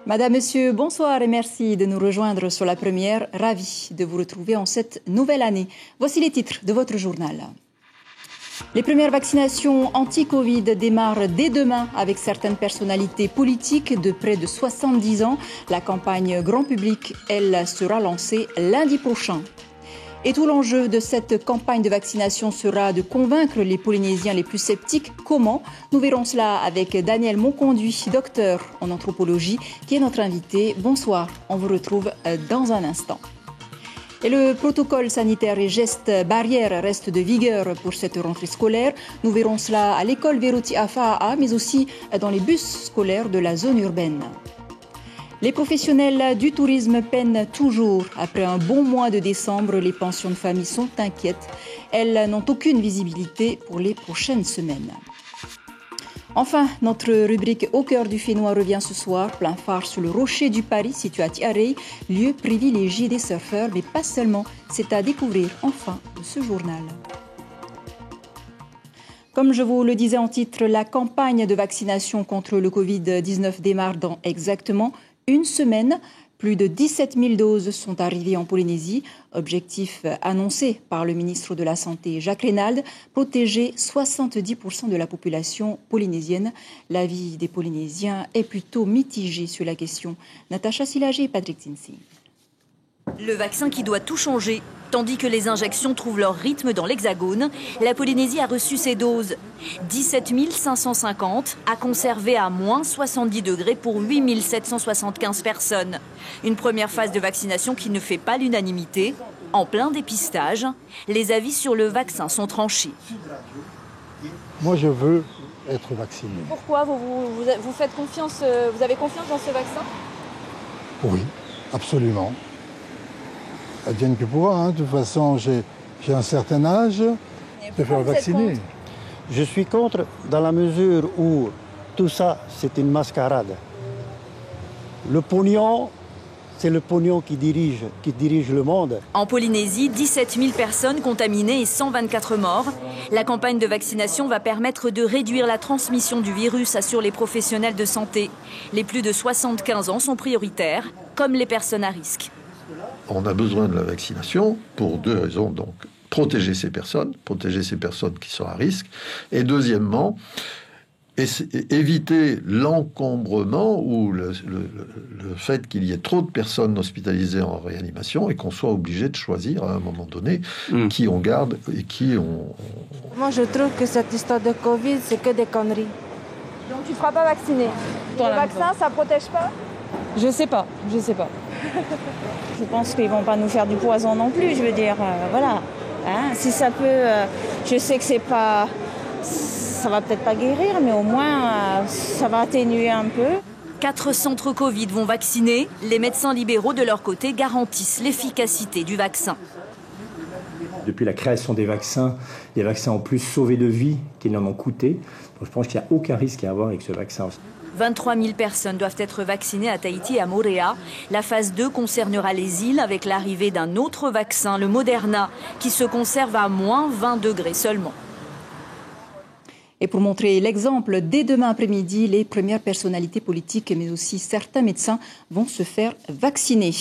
Madame, Monsieur, bonsoir et merci de nous rejoindre sur la première. Ravi de vous retrouver en cette nouvelle année. Voici les titres de votre journal. Les premières vaccinations anti-Covid démarrent dès demain avec certaines personnalités politiques de près de 70 ans. La campagne grand public, elle, sera lancée lundi prochain. Et tout l'enjeu de cette campagne de vaccination sera de convaincre les Polynésiens les plus sceptiques. Comment? Nous verrons cela avec Daniel Monconduit, docteur en anthropologie, qui est notre invité. Bonsoir, on vous retrouve dans un instant. Et le protocole sanitaire et gestes barrières restent de vigueur pour cette rentrée scolaire. Nous verrons cela à l'école Veruti Afaa, mais aussi dans les bus scolaires de la zone urbaine. Les professionnels du tourisme peinent toujours. Après un bon mois de décembre, les pensions de famille sont inquiètes. Elles n'ont aucune visibilité pour les prochaines semaines. Enfin, notre rubrique Au cœur du Fénois revient ce soir. Plein phare sur le rocher du Paris, situé à Tiarei, lieu privilégié des surfeurs, mais pas seulement. C'est à découvrir en fin de ce journal. Comme je vous le disais en titre, la campagne de vaccination contre le Covid-19 démarre dans exactement une semaine. Plus de 17 000 doses sont arrivées en Polynésie. Objectif annoncé par le ministre de la Santé, Jacques Reynald, protéger 70% de la population polynésienne. L'avis des Polynésiens est plutôt mitigé sur la question. Natacha Silagé et Patrick Tinsi. Le vaccin qui doit tout changer. Tandis que les injections trouvent leur rythme dans l'Hexagone, la Polynésie a reçu ses doses. 17 550 à conserver à moins 70 degrés pour 8 775 personnes. Une première phase de vaccination qui ne fait pas l'unanimité. En plein dépistage, les avis sur le vaccin sont tranchés. Moi, je veux être vacciné. Pourquoi vous faites confiance, vous avez confiance dans ce vaccin? Oui, absolument. Advienne que pourra, hein. De toute façon, j'ai un certain âge de faire vacciner. Je suis contre dans la mesure où tout ça, c'est une mascarade. Le pognon, c'est le pognon qui dirige le monde. En Polynésie, 17 000 personnes contaminées et 124 morts. La campagne de vaccination va permettre de réduire la transmission du virus, assurent les professionnels de santé. Les plus de 75 ans sont prioritaires, comme les personnes à risque. On a besoin de la vaccination pour deux raisons. Donc, protéger ces personnes qui sont à risque. Et deuxièmement, éviter l'encombrement ou le fait qu'il y ait trop de personnes hospitalisées en réanimation et qu'on soit obligé de choisir à un moment donné qui on garde et qui on... Moi, je trouve que cette histoire de Covid, c'est que des conneries. Donc tu ne feras pas vacciner. Le vaccin, ça ne protège pas? Je sais pas. Je pense qu'ils vont pas nous faire du poison non plus, je veux dire, voilà. Hein, si ça peut, je sais que ça va peut-être pas guérir, mais au moins ça va atténuer un peu. 4 centres Covid vont vacciner. Les médecins libéraux, de leur côté, garantissent l'efficacité du vaccin. Depuis la création des vaccins ont plus sauvé de vies qu'ils n'en ont coûté. Donc je pense qu'il n'y a aucun risque à avoir avec ce vaccin. 23 000 personnes doivent être vaccinées à Tahiti et à Moorea. La phase 2 concernera les îles avec l'arrivée d'un autre vaccin, le Moderna, qui se conserve à moins 20 degrés seulement. Et pour montrer l'exemple, dès demain après-midi, les premières personnalités politiques, mais aussi certains médecins, vont se faire vacciner.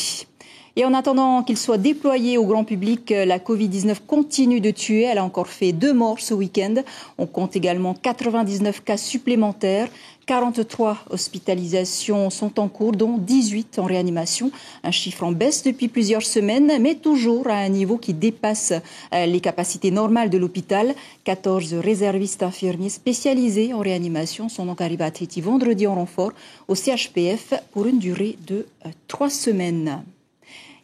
Et en attendant qu'il soit déployé au grand public, la Covid-19 continue de tuer. Elle a encore fait 2 morts ce week-end. On compte également 99 cas supplémentaires. 43 hospitalisations sont en cours, dont 18 en réanimation. Un chiffre en baisse depuis plusieurs semaines, mais toujours à un niveau qui dépasse les capacités normales de l'hôpital. 14 réservistes infirmiers spécialisés en réanimation sont donc arrivés à Tahiti vendredi en renfort au CHPF pour une durée de 3 semaines.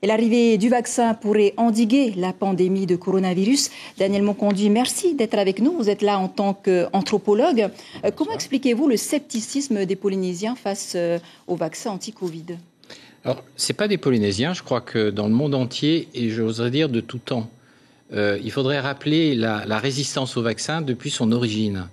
Et l'arrivée du vaccin pourrait endiguer la pandémie de coronavirus. Daniel Monconduit, merci d'être avec nous. Vous êtes là en tant qu'anthropologue. Comment expliquez-vous le scepticisme des Polynésiens face au vaccin anti-Covid? Alors, ce n'est pas des Polynésiens. Je crois que dans le monde entier, et j'oserais dire de tout temps, il faudrait rappeler la résistance au vaccin depuis son origine.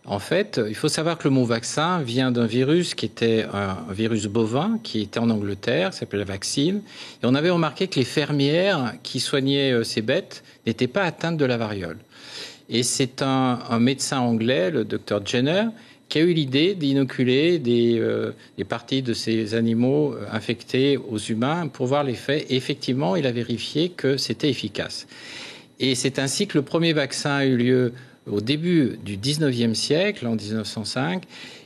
En fait, il faut savoir que le mot vaccin vient d'un virus qui était un virus bovin qui était en Angleterre, qui s'appelait la vaccine. Et on avait remarqué que les fermières qui soignaient ces bêtes n'étaient pas atteintes de la variole. Et c'est un médecin anglais, le docteur Jenner, qui a eu l'idée d'inoculer des parties de ces animaux infectés aux humains pour voir l'effet. Et effectivement, il a vérifié que c'était efficace. Et c'est ainsi que le premier vaccin a eu lieu au début du 19e siècle, en 1905.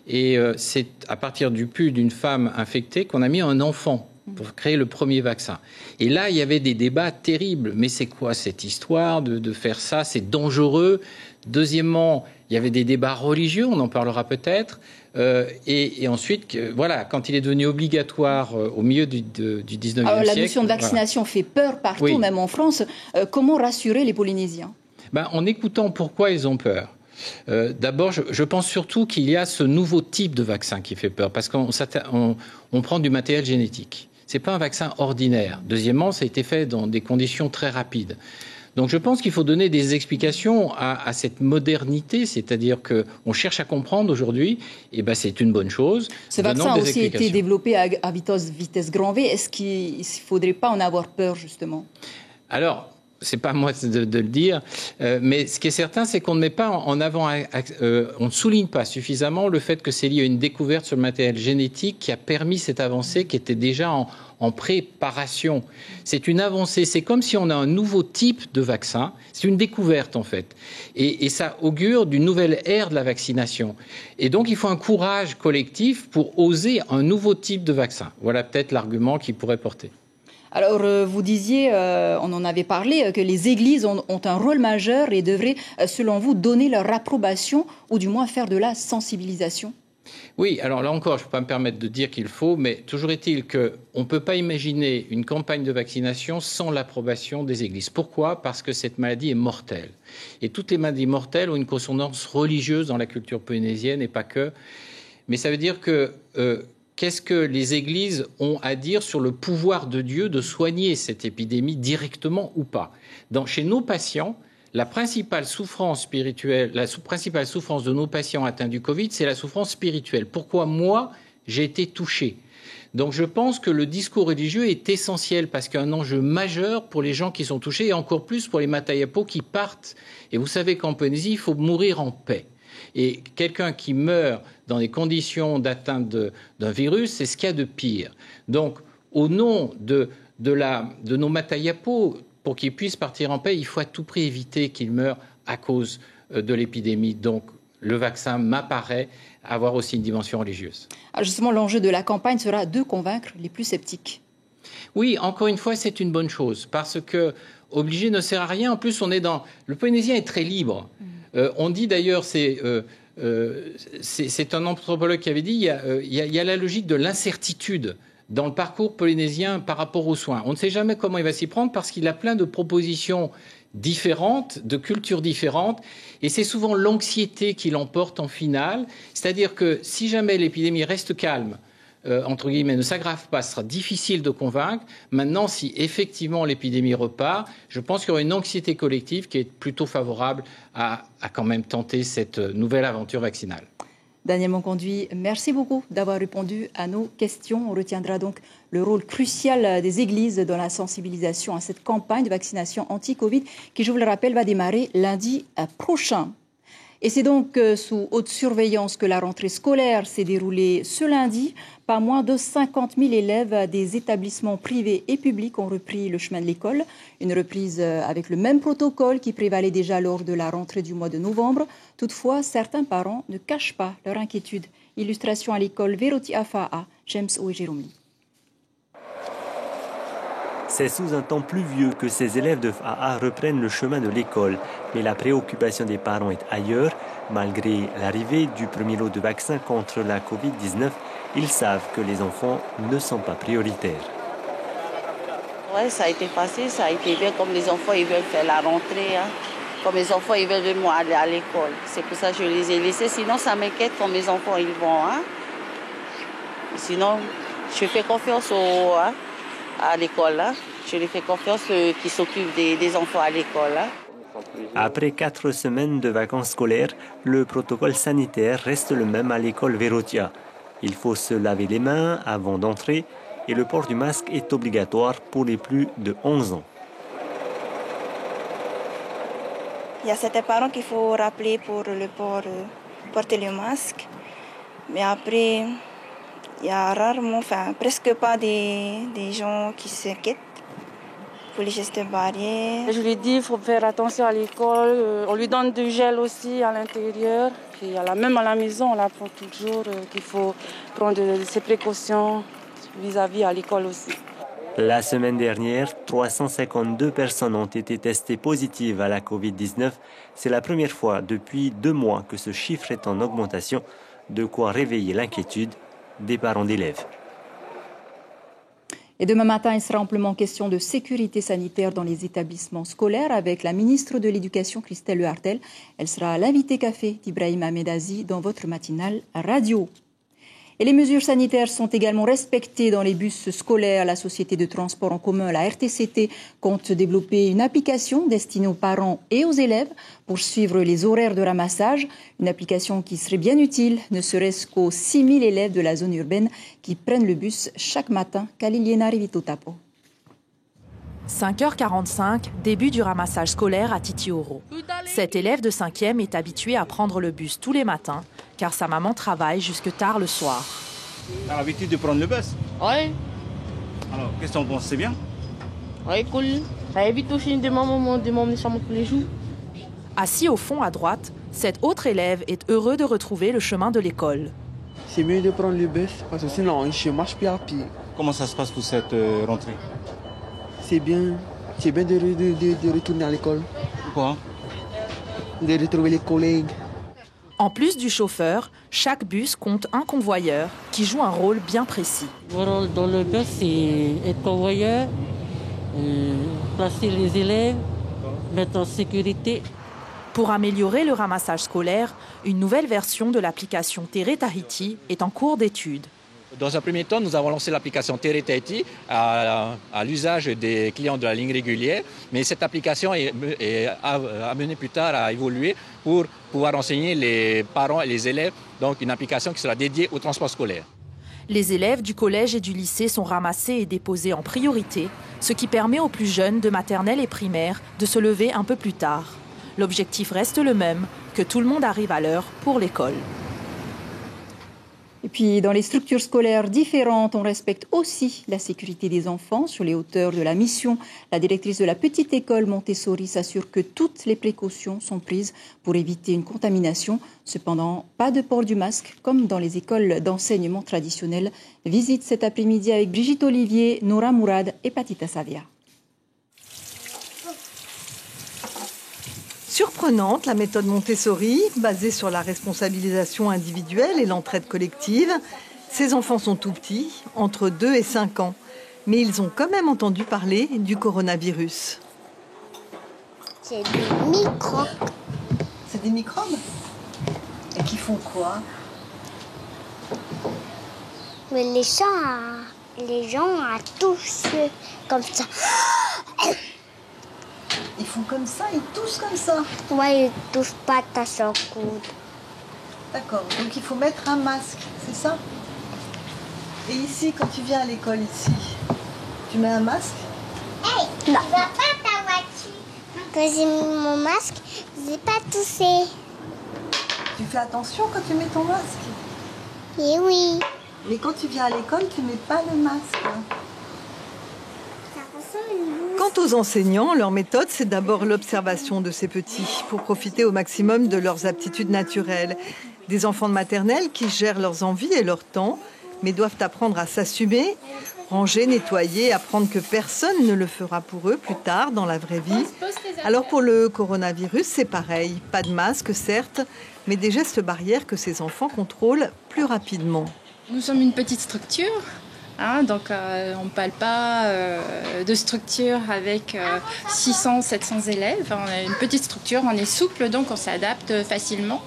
Et c'est à partir du pus d'une femme infectée qu'on a mis un enfant pour créer le premier vaccin. Et là, il y avait des débats terribles. Mais c'est quoi cette histoire de faire ça? C'est dangereux. Deuxièmement, il y avait des débats religieux, on en parlera peut-être. Et ensuite, voilà, quand il est devenu obligatoire au milieu du 19e siècle... La notion de vaccination fait peur partout, oui. Même en France. Comment rassurer les Polynésiens? En écoutant pourquoi ils ont peur. D'abord, je pense surtout qu'il y a ce nouveau type de vaccin qui fait peur, parce qu'on prend du matériel génétique. Ce n'est pas un vaccin ordinaire. Deuxièmement, ça a été fait dans des conditions très rapides. Donc je pense qu'il faut donner des explications à cette modernité, c'est-à dire qu'on cherche à comprendre aujourd'hui, et c'est une bonne chose. Ce vaccin a aussi été développé à vitesse grand V. Est-ce qu'il ne faudrait pas en avoir peur, justement? Alors, c'est pas moi de le dire, mais ce qui est certain, c'est qu'on ne met pas en avant, on ne souligne pas suffisamment le fait que c'est lié à une découverte sur le matériel génétique qui a permis cette avancée qui était déjà en préparation. C'est une avancée, c'est comme si on a un nouveau type de vaccin, c'est une découverte en fait, et ça augure d'une nouvelle ère de la vaccination. Et donc il faut un courage collectif pour oser un nouveau type de vaccin. Voilà peut-être l'argument qui pourrait porter. Alors, vous disiez, on en avait parlé, que les églises ont un rôle majeur et devraient, selon vous, donner leur approbation ou du moins faire de la sensibilisation. Oui, alors là encore, je ne peux pas me permettre de dire qu'il faut, mais toujours est-il qu'on ne peut pas imaginer une campagne de vaccination sans l'approbation des églises. Pourquoi? Parce que cette maladie est mortelle. Et toutes les maladies mortelles ont une consonance religieuse dans la culture polynésienne et pas que. Mais ça veut dire que... Qu'est-ce que les églises ont à dire sur le pouvoir de Dieu de soigner cette épidémie directement ou pas? Chez nos patients, la principale souffrance spirituelle, la principale souffrance de nos patients atteints du Covid, c'est la souffrance spirituelle. Pourquoi moi, j'ai été touché? Donc je pense que le discours religieux est essentiel parce qu'il y a un enjeu majeur pour les gens qui sont touchés et encore plus pour les Matayapo qui partent. Et vous savez qu'en Polynésie, il faut mourir en paix. Et quelqu'un qui meurt dans des conditions d'atteinte d'un virus, c'est ce qu'il y a de pire. Donc, au nom de nos Matayapo, pour qu'ils puissent partir en paix, il faut à tout prix éviter qu'ils meurent à cause de l'épidémie. Donc, le vaccin m'apparaît avoir aussi une dimension religieuse. Alors justement, l'enjeu de la campagne sera de convaincre les plus sceptiques. Oui, encore une fois, c'est une bonne chose, parce que obliger ne sert à rien. En plus, le Polynésien est très libre. On dit d'ailleurs, c'est un anthropologue qui avait dit, il y a la logique de l'incertitude dans le parcours polynésien par rapport aux soins. On ne sait jamais comment il va s'y prendre parce qu'il a plein de propositions différentes, de cultures différentes, et c'est souvent l'anxiété qui l'emporte en finale. C'est-à-dire que si jamais l'épidémie reste calme, entre guillemets, ne s'aggrave pas, ce sera difficile de convaincre. Maintenant, si effectivement l'épidémie repart, je pense qu'il y aura une anxiété collective qui est plutôt favorable à quand même tenter cette nouvelle aventure vaccinale. Daniel Monconduit, merci beaucoup d'avoir répondu à nos questions. On retiendra donc le rôle crucial des églises dans la sensibilisation à cette campagne de vaccination anti-Covid qui, je vous le rappelle, va démarrer lundi prochain. Et c'est donc sous haute surveillance que la rentrée scolaire s'est déroulée ce lundi. Pas moins de 50 000 élèves des établissements privés et publics ont repris le chemin de l'école. Une reprise avec le même protocole qui prévalait déjà lors de la rentrée du mois de novembre. Toutefois, certains parents ne cachent pas leur inquiétude. Illustration à l'école Veroti Afa'a, James Oejerumi. C'est sous un temps pluvieux que ces élèves de FAA reprennent le chemin de l'école. Mais la préoccupation des parents est ailleurs. Malgré l'arrivée du premier lot de vaccins contre la Covid-19, ils savent que les enfants ne sont pas prioritaires. Oui, ça a été facile, ça a été bien. Comme les enfants, ils veulent faire la rentrée. Comme les enfants, ils veulent vraiment aller à l'école. C'est pour ça que je les ai laissés. Sinon, ça m'inquiète quand mes enfants, ils vont. Sinon, je fais confiance à l'école. Je les fais confiance qui s'occupent des enfants à l'école. Après 4 semaines de vacances scolaires, le protocole sanitaire reste le même à l'école Verotia. Il faut se laver les mains avant d'entrer et le port du masque est obligatoire pour les plus de 11 ans. Il y a certains parents qu'il faut rappeler pour porter le masque. Mais après, il y a rarement, presque pas des gens qui s'inquiètent pour les gestes barrières. Je lui dis qu'il faut faire attention à l'école. On lui donne du gel aussi à l'intérieur. Puis même à la maison, on l'apprend toujours qu'il faut prendre ses précautions vis-à-vis à l'école aussi. La semaine dernière, 352 personnes ont été testées positives à la Covid-19. C'est la première fois depuis 2 mois que ce chiffre est en augmentation, de quoi réveiller l'inquiétude des parents d'élèves. Et demain matin, il sera amplement question de sécurité sanitaire dans les établissements scolaires avec la ministre de l'Éducation, Christelle Lehartel. Elle sera l'invitée café d'Ibrahim Ahmedazi dans votre matinale radio. Et les mesures sanitaires sont également respectées dans les bus scolaires. La société de transport en commun, la RTCT, compte développer une application destinée aux parents et aux élèves pour suivre les horaires de ramassage. Une application qui serait bien utile, ne serait-ce qu'aux 6000 élèves de la zone urbaine qui prennent le bus chaque matin. Kaliliena Rivitotapo. 5h45, début du ramassage scolaire à Titioro. Cet élève de 5e est habitué à prendre le bus tous les matins, car sa maman travaille jusque tard le soir. Tu as l'habitude de prendre le bus? Oui. Alors, qu'est-ce que tu en penses? C'est bien? Oui, cool. Ça évite aussi de m'emmener sur tous les jours. Assis au fond à droite, cet autre élève est heureux de retrouver le chemin de l'école. C'est mieux de prendre le bus, parce que sinon je marche plus à pied. Comment ça se passe pour cette rentrée? C'est bien de retourner à l'école. Pourquoi? De retrouver les collègues. En plus du chauffeur, chaque bus compte un convoyeur qui joue un rôle bien précis. Mon rôle dans le bus, c'est être convoyeur, placer les élèves, mettre en sécurité. Pour améliorer le ramassage scolaire, une nouvelle version de l'application Tere Tahiti est en cours d'étude. Dans un premier temps, nous avons lancé l'application Tere Tahiti à l'usage des clients de la ligne régulière, mais cette application est amenée plus tard à évoluer pour pouvoir enseigner les parents et les élèves, donc une application qui sera dédiée au transport scolaire. Les élèves du collège et du lycée sont ramassés et déposés en priorité, ce qui permet aux plus jeunes de maternelle et primaire de se lever un peu plus tard. L'objectif reste le même, que tout le monde arrive à l'heure pour l'école. Et puis, dans les structures scolaires différentes, on respecte aussi la sécurité des enfants sur les hauteurs de la mission. La directrice de la petite école Montessori s'assure que toutes les précautions sont prises pour éviter une contamination. Cependant, pas de port du masque, comme dans les écoles d'enseignement traditionnelles. Visite cet après-midi avec Brigitte Olivier, Nora Mourad et Patita Savia. Surprenante, la méthode Montessori, basée sur la responsabilisation individuelle et l'entraide collective. Ces enfants sont tout petits, entre 2 et 5 ans, mais ils ont quand même entendu parler du coronavirus. C'est des microbes. C'est des microbes? Et qui font quoi? Mais les gens toussent comme ça. Ils font comme ça, ils toussent comme ça? Ouais, ils toussent pas ta coude. D'accord, donc il faut mettre un masque, c'est ça? Et ici, quand tu viens à l'école ici, tu mets un masque? Hey, non. Tu vas pas ta voiture. Quand j'ai mis mon masque, j'ai pas toussé. Tu fais attention quand tu mets ton masque? Eh oui. Mais quand tu viens à l'école, tu mets pas le masque. Quant aux enseignants, leur méthode, c'est d'abord l'observation de ces petits pour profiter au maximum de leurs aptitudes naturelles. Des enfants de maternelle qui gèrent leurs envies et leur temps, mais doivent apprendre à s'assumer, ranger, nettoyer, apprendre que personne ne le fera pour eux plus tard dans la vraie vie. Alors pour le coronavirus, c'est pareil. Pas de masque, certes, mais des gestes barrières que ces enfants contrôlent plus rapidement. Nous sommes une petite structure. Donc on ne parle pas de structure avec 600, 700 élèves. On a une petite structure, on est souple, donc on s'adapte facilement.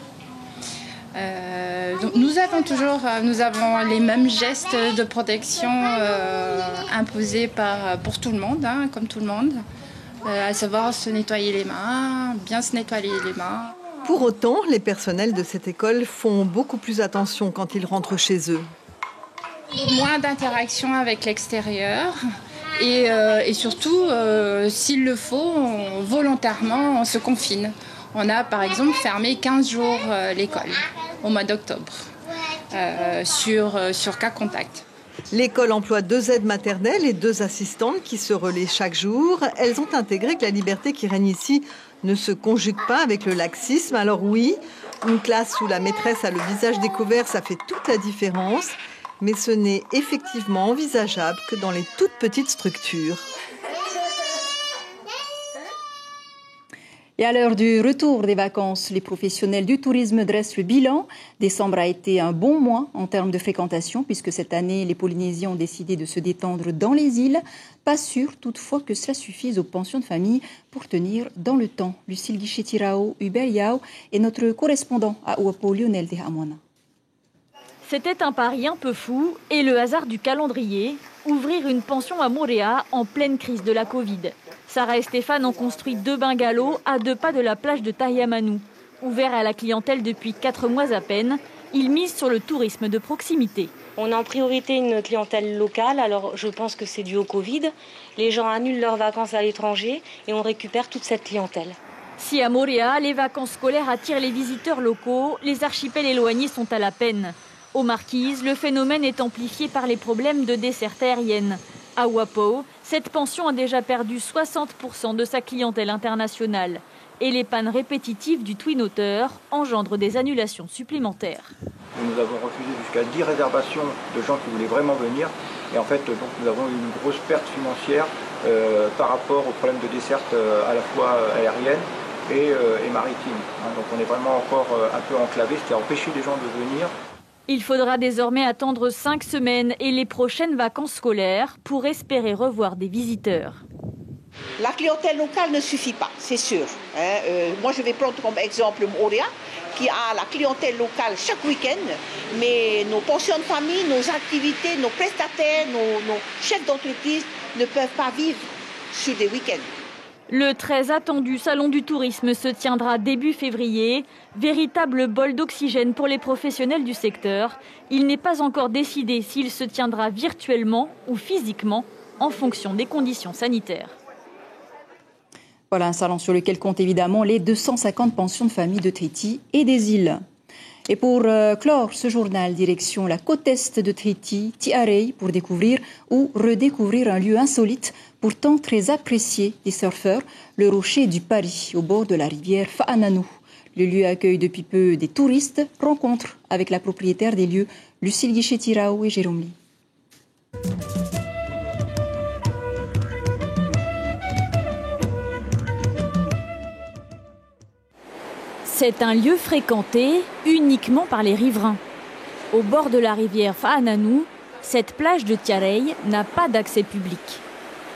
Donc nous avons les mêmes gestes de protection imposés pour tout le monde, comme tout le monde. À savoir se nettoyer les mains, bien se nettoyer les mains. Pour autant, les personnels de cette école font beaucoup plus attention quand ils rentrent chez eux. Moins d'interaction avec l'extérieur et surtout, s'il le faut, volontairement, on se confine. On a par exemple fermé 15 jours l'école au mois d'octobre. sur cas contact. L'école emploie 2 aides maternelles et 2 assistantes qui se relaient chaque jour. Elles ont intégré que la liberté qui règne ici ne se conjugue pas avec le laxisme. Alors oui, une classe où la maîtresse a le visage découvert, ça fait toute la différence. Mais ce n'est effectivement envisageable que dans les toutes petites structures. Et à l'heure du retour des vacances, les professionnels du tourisme dressent le bilan. Décembre a été un bon mois en termes de fréquentation, puisque cette année, les Polynésiens ont décidé de se détendre dans les îles. Pas sûr toutefois que cela suffise aux pensions de famille pour tenir dans le temps. Lucille Guichet-Tirao, Hubert Yao et notre correspondant à Ouapo, Lionel Dehamona. C'était un pari un peu fou et le hasard du calendrier, ouvrir une pension à Moorea en pleine crise de la Covid. Sarah et Stéphane ont construit 2 bungalows à 2 pas de la plage de Tahiamanu. Ouverts à la clientèle depuis 4 mois à peine, ils misent sur le tourisme de proximité. On a en priorité une clientèle locale, alors je pense que c'est dû au Covid. Les gens annulent leurs vacances à l'étranger et on récupère toute cette clientèle. Si à Moorea, les vacances scolaires attirent les visiteurs locaux, les archipels éloignés sont à la peine. Aux Marquises, le phénomène est amplifié par les problèmes de desserte aérienne. À Ouapo, cette pension a déjà perdu 60% de sa clientèle internationale. Et les pannes répétitives du Twin Otter engendrent des annulations supplémentaires. Nous avons refusé jusqu'à 10 réservations de gens qui voulaient vraiment venir. Et en fait, donc, nous avons eu une grosse perte financière par rapport aux problèmes de desserte à la fois aérienne et maritime. Donc on est vraiment encore un peu enclavé, c'est-à-dire empêcher les gens de venir. Il faudra désormais attendre 5 semaines et les prochaines vacances scolaires pour espérer revoir des visiteurs. La clientèle locale ne suffit pas, c'est sûr. Moi, je vais prendre comme exemple Moorea, qui a la clientèle locale chaque week-end, mais nos pensions de famille, nos activités, nos prestataires, nos chefs d'entreprise ne peuvent pas vivre sur des week-ends. Le très attendu Salon du tourisme se tiendra début février. Véritable bol d'oxygène pour les professionnels du secteur. Il n'est pas encore décidé s'il se tiendra virtuellement ou physiquement en fonction des conditions sanitaires. Voilà un salon sur lequel comptent évidemment les 250 pensions de famille de Tahiti et des îles. Et pour clore ce journal, direction la côte est de Tahiti, Tiarei, pour découvrir ou redécouvrir un lieu insolite, pourtant très apprécié des surfeurs, le rocher du Paris, au bord de la rivière Fa'ananu. Le lieu accueille depuis peu des touristes. Rencontre avec la propriétaire des lieux, Lucille Guichet-Tirao et Jérôme Lee. C'est un lieu fréquenté uniquement par les riverains. Au bord de la rivière Fa'ananu, cette plage de Tiarei n'a pas d'accès public.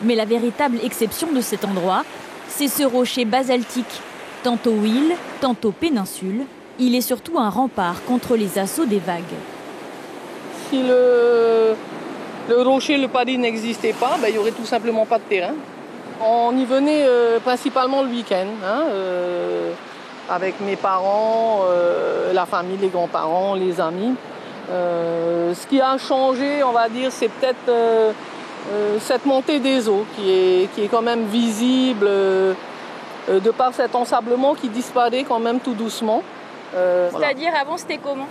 Mais la véritable exception de cet endroit, c'est ce rocher basaltique. Tantôt île, tantôt péninsule, il est surtout un rempart contre les assauts des vagues. Si le rocher, le Paris n'existait pas, il n'y aurait tout simplement pas de terrain. On y venait principalement le week-end, avec mes parents, la famille, les grands-parents, les amis. Ce qui a changé, on va dire, c'est peut-être cette montée des eaux qui est quand même visible de par cet ensablement qui disparaît quand même tout doucement. C'est-à-dire avant c'était comment ?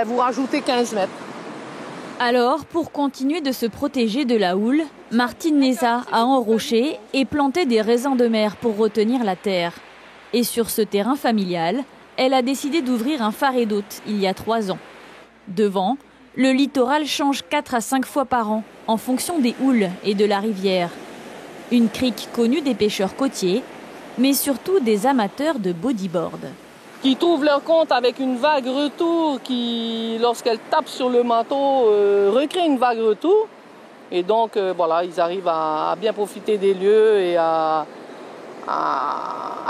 Vous rajoutez 15 mètres. Alors, pour continuer de se protéger de la houle, Martine Neza a enroché et planté des raisins de mer pour retenir la terre. Et sur ce terrain familial, elle a décidé d'ouvrir un phare d'hôtes il y a 3 ans. Devant, le littoral change 4 à 5 fois par an, en fonction des houles et de la rivière. Une crique connue des pêcheurs côtiers, mais surtout des amateurs de bodyboard. Qui trouvent leur compte avec une vague retour qui, lorsqu'elle tape sur le manteau, recrée une vague retour. Et donc, ils arrivent à bien profiter des lieux et à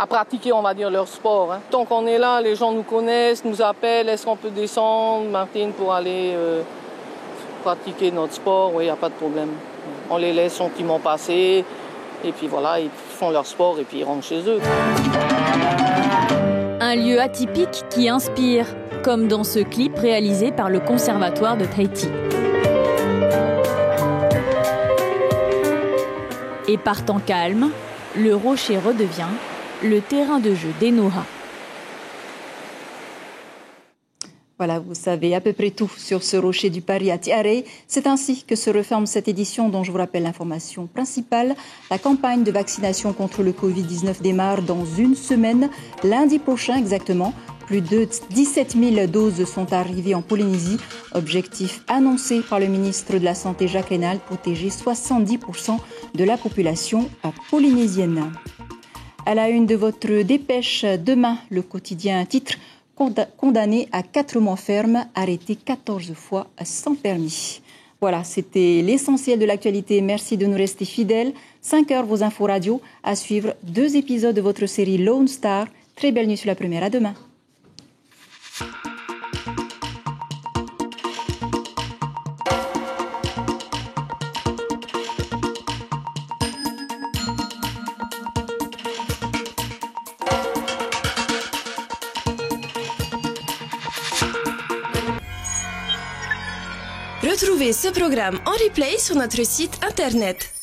pratiquer, on va dire, leur sport. Tant qu'on est là, les gens nous connaissent, nous appellent, est-ce qu'on peut descendre, Martine, pour aller pratiquer notre sport? Oui, il n'y a pas de problème. On les laisse gentiment passer, et puis voilà, ils font leur sport et puis ils rentrent chez eux. Un lieu atypique qui inspire, comme dans ce clip réalisé par le Conservatoire de Tahiti. Et par temps calme, le rocher redevient le terrain de jeu d'Enoha. Voilà, vous savez à peu près tout sur ce rocher du Paris à Tiaret. C'est ainsi que se referme cette édition dont je vous rappelle l'information principale. La campagne de vaccination contre le Covid-19 démarre dans une semaine, lundi prochain exactement. Plus de 17 000 doses sont arrivées en Polynésie. Objectif annoncé par le ministre de la Santé Jacques Raynal, protéger 70% de la population polynésienne. À la une de votre dépêche, demain, le quotidien titre condamné à 4 mois ferme, arrêté 14 fois sans permis. Voilà, c'était l'essentiel de l'actualité. Merci de nous rester fidèles. 5 heures, vos infos radio. À suivre 2 épisodes de votre série Lone Star. Très belle nuit sur la première. À demain. Retrouvez ce programme en replay sur notre site internet